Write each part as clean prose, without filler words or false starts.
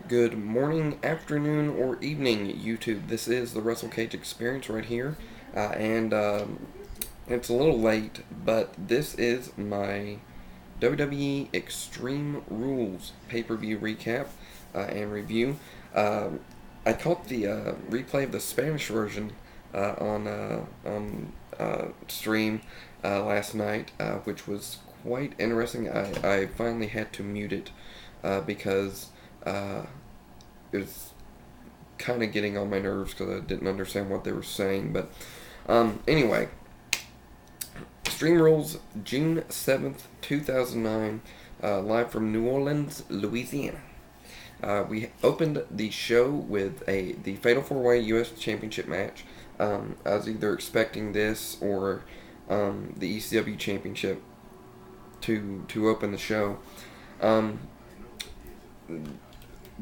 Good morning, afternoon, or evening, YouTube. This is the Russell Cage Experience right here, and it's a little late, but this is my WWE Extreme Rules pay-per-view recap and review. I caught the replay of the Spanish version on stream last night, which was quite interesting. I finally had to mute it because it was kind of getting on my nerves because I didn't understand what they were saying. But anyway, Extreme Rules, June 7th, 2009, live from New Orleans, Louisiana. We opened the show with the Fatal 4-Way U.S. Championship match. I was either expecting this or the ECW Championship to open the show.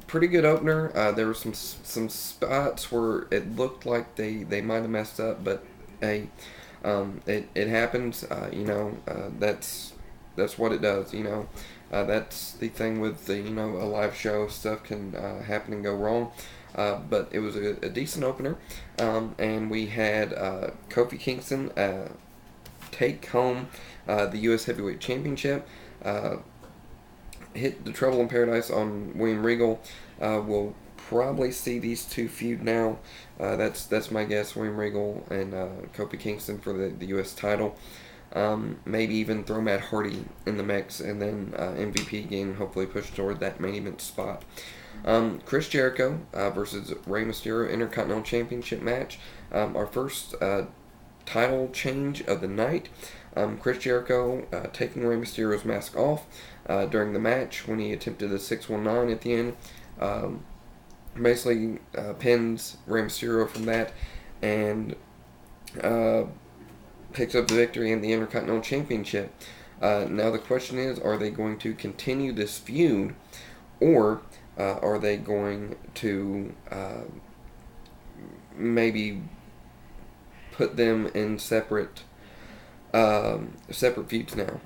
Pretty good opener. There were some spots where it looked like they might have messed up, but hey, it happens. That's what it does. That's the thing with a live show. Stuff can happen and go wrong. But it was a decent opener, and we had Kofi Kingston take home the U.S. Heavyweight Championship. Hit the Trouble in Paradise on William Regal. We'll probably see these two feud now. That's my guess. William Regal and Kofi Kingston for the U.S. title. Maybe even throw Matt Hardy in the mix, and then MVP again. Hopefully push toward that main event spot. Chris Jericho versus Rey Mysterio Intercontinental Championship match. Our first title change of the night. Chris Jericho taking Rey Mysterio's mask off during the match when he attempted a 619 at the end. Basically pins Rey Mysterio from that and picks up the victory in the Intercontinental Championship. Now the question is, are they going to continue this feud, or are they going to maybe put them in separate feuds now?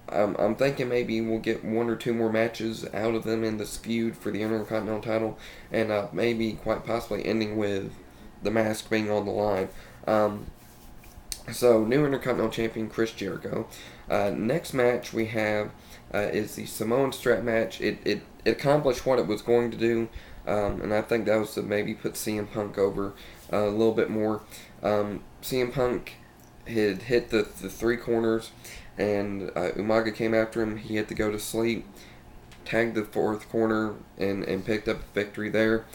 I'm thinking maybe we'll get one or two more matches out of them in this feud for the Intercontinental title, and maybe quite possibly ending with the mask being on the line. So, new Intercontinental Champion Chris Jericho. Next match we have is the Samoan strap match. It accomplished what it was going to do, and I think that was to maybe put CM Punk over a little bit more. CM Punk had hit the three corners, and Umaga came after him. He had to go to sleep, tagged the fourth corner, and picked up the victory there.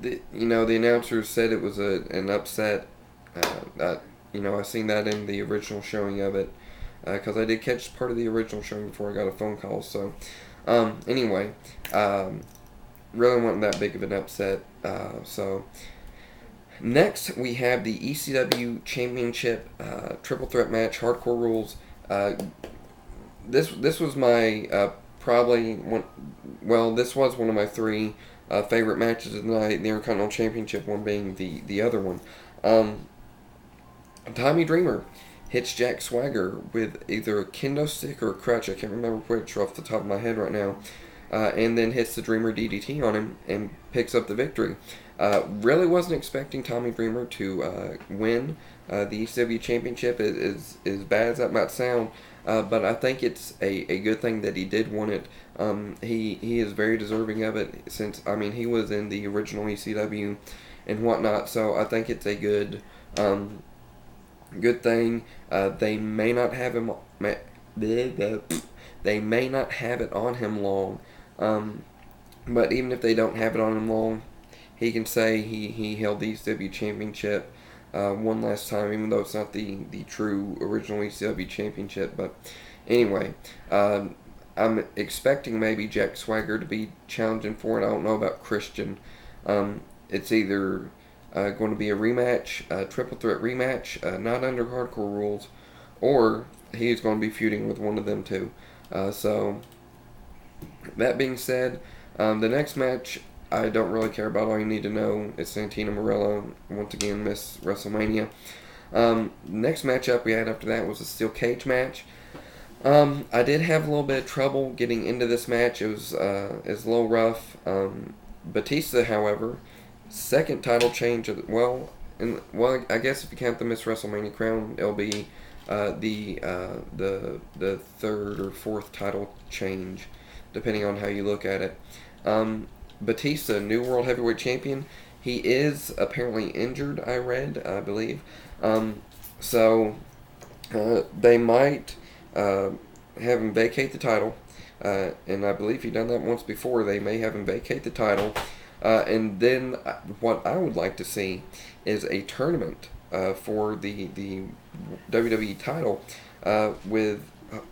The announcers said it was an upset. I seen that in the original showing of it, because I did catch part of the original showing before I got a phone call. So, anyway, really wasn't that big of an upset. Next, we have the ECW Championship Triple Threat match, Hardcore Rules. This was my probably one. Well, this was one of my three favorite matches of the night. The Intercontinental Championship one being the other one. Tommy Dreamer hits Jack Swagger with either a kendo stick or a crutch. I can't remember which off the top of my head right now. And then hits the Dreamer DDT on him and picks up the victory. Really wasn't expecting Tommy Dreamer to win the ECW Championship, as bad as that might sound, but I think it's a good thing that he did win it. He is very deserving of it, since he was in the original ECW and whatnot. So I think it's a good thing. They may not have him. They may not have it on him long, but even if they don't have it on him long, he can say he held the ECW Championship one last time, even though it's not the true original ECW Championship. But anyway, I'm expecting maybe Jack Swagger to be challenging for it. I don't know about Christian. It's either going to be a rematch, a triple threat rematch, not under Hardcore Rules, or he's going to be feuding with one of them too. So, that being said, the next match I don't really care about. All you need to know is Santino Marella once again missed WrestleMania. Next matchup we had after that was a steel cage match. I did have a little bit of trouble getting into this match. It was a little rough. Batista, however, second title change. Well, I guess if you count the Miss WrestleMania crown, it'll be the third or fourth title change, depending on how you look at it. Batista, new World Heavyweight Champion. He is apparently injured. I believe. So they might have him vacate the title, and I believe he's done that once before. They may have him vacate the title, and then what I would like to see is a tournament for the WWE title with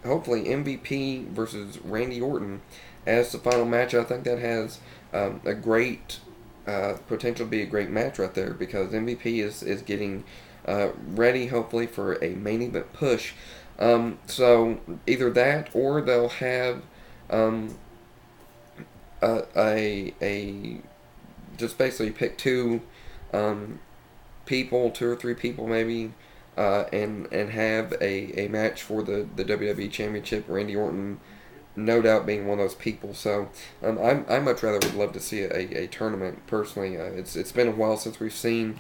hopefully MVP versus Randy Orton as the final match. I think that has a great potential to be a great match right there, because MVP is getting ready hopefully for a main event push. So either that, or they'll have a just basically pick two or three people maybe, and have a match for the WWE Championship. Randy Orton, no doubt, being one of those people. So I much rather would love to see a tournament personally. It's been a while since we've seen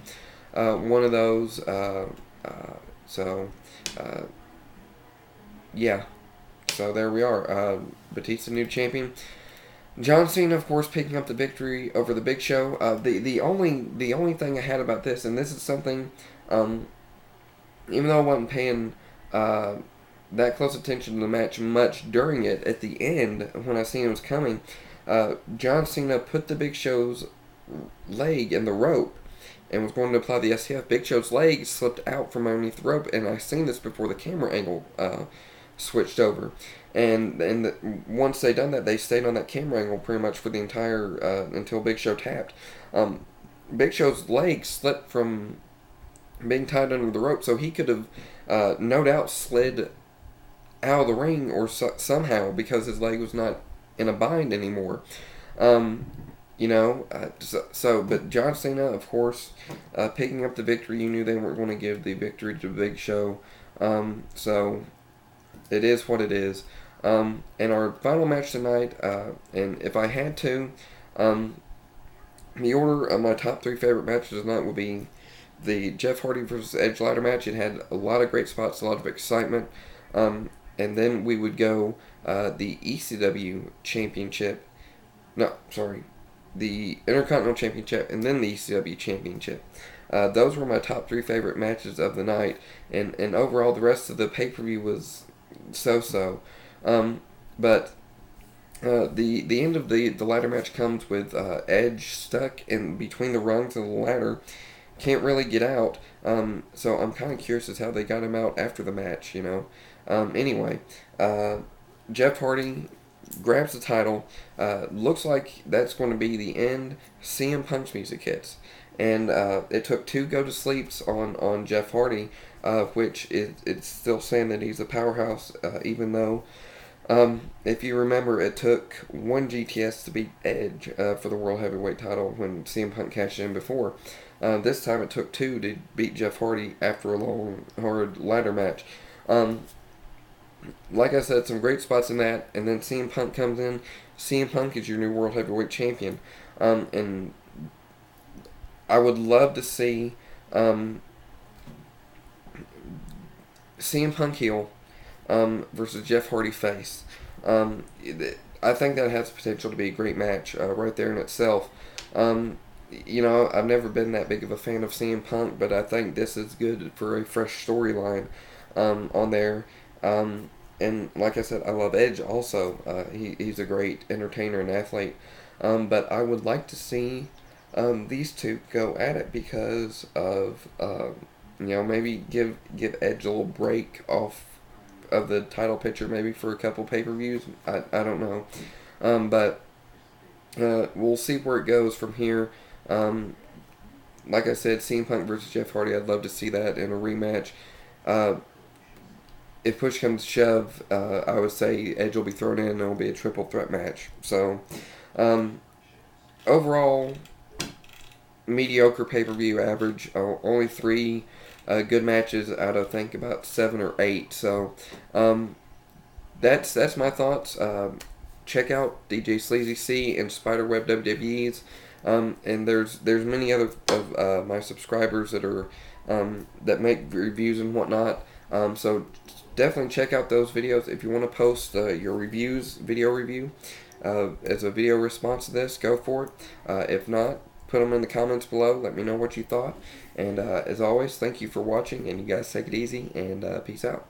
one of those. So yeah. So there we are. Batista, new champion. John Cena, of course, picking up the victory over the Big Show. The only thing I had about this, and this is something, even though I wasn't paying that close attention to the match much during it, at the end when I seen it was coming, John Cena put the Big Show's leg in the rope and was going to apply the STF. Big Show's leg slipped out from underneath the rope, and I seen this before the camera angle switched over. And once they done that, they stayed on that camera angle pretty much for the entire until Big Show tapped. Big Show's leg slipped from being tied under the rope, so he could have no doubt slid out of the ring or somehow, because his leg was not in a bind anymore. But John Cena, of course, picking up the victory. You knew they weren't going to give the victory to Big Show, so it is what it is. And our final match tonight, and if I had to, the order of my top three favorite matches tonight would be the Jeff Hardy versus Edge ladder match. It had a lot of great spots, a lot of excitement. And then we would go the ECW Championship. No, sorry. The Intercontinental Championship, and then the ECW Championship. Those were my top three favorite matches of the night. And overall, the rest of the pay-per-view was so-so. But the end of the ladder match comes with Edge stuck in between the rungs of the ladder. Can't really get out. So I'm kind of curious as how they got him out after the match, Anyway, Jeff Hardy grabs the title. Looks like that's going to be the end. CM Punk's music hits. And it took 2 go-to-sleeps on Jeff Hardy, which it's still saying that he's a powerhouse, even though, if you remember, it took 1 GTS to beat Edge for the World Heavyweight title when CM Punk cashed in before. This time it took 2 to beat Jeff Hardy after a long, hard ladder match. Like I said, some great spots in that, and then CM Punk comes in. CM Punk is your new World Heavyweight Champion, and I would love to see CM Punk heel versus Jeff Hardy face. I think that has potential to be a great match right there in itself. I've never been that big of a fan of CM Punk, but I think this is good for a fresh storyline on there. And like I said, I love Edge also. He's a great entertainer and athlete. But I would like to see these two go at it because of, maybe give Edge a little break off of the title picture maybe for a couple pay-per-views. I don't know. But we'll see where it goes from here. Like I said, CM Punk versus Jeff Hardy, I'd love to see that in a rematch. If push comes to shove, I would say Edge will be thrown in and it'll be a triple threat match. So, overall, mediocre pay-per-view average. Only 3 good matches out of, I think, about 7 or 8. So, that's my thoughts. Check out djsleezyc and spiderwebwwe's. And there's many other of my subscribers that are that make reviews and whatnot. So definitely check out those videos. If you want to post your video review as a video response to this, go for it. If not, put them in the comments below. Let me know what you thought. And as always, thank you for watching. And you guys take it easy and peace out.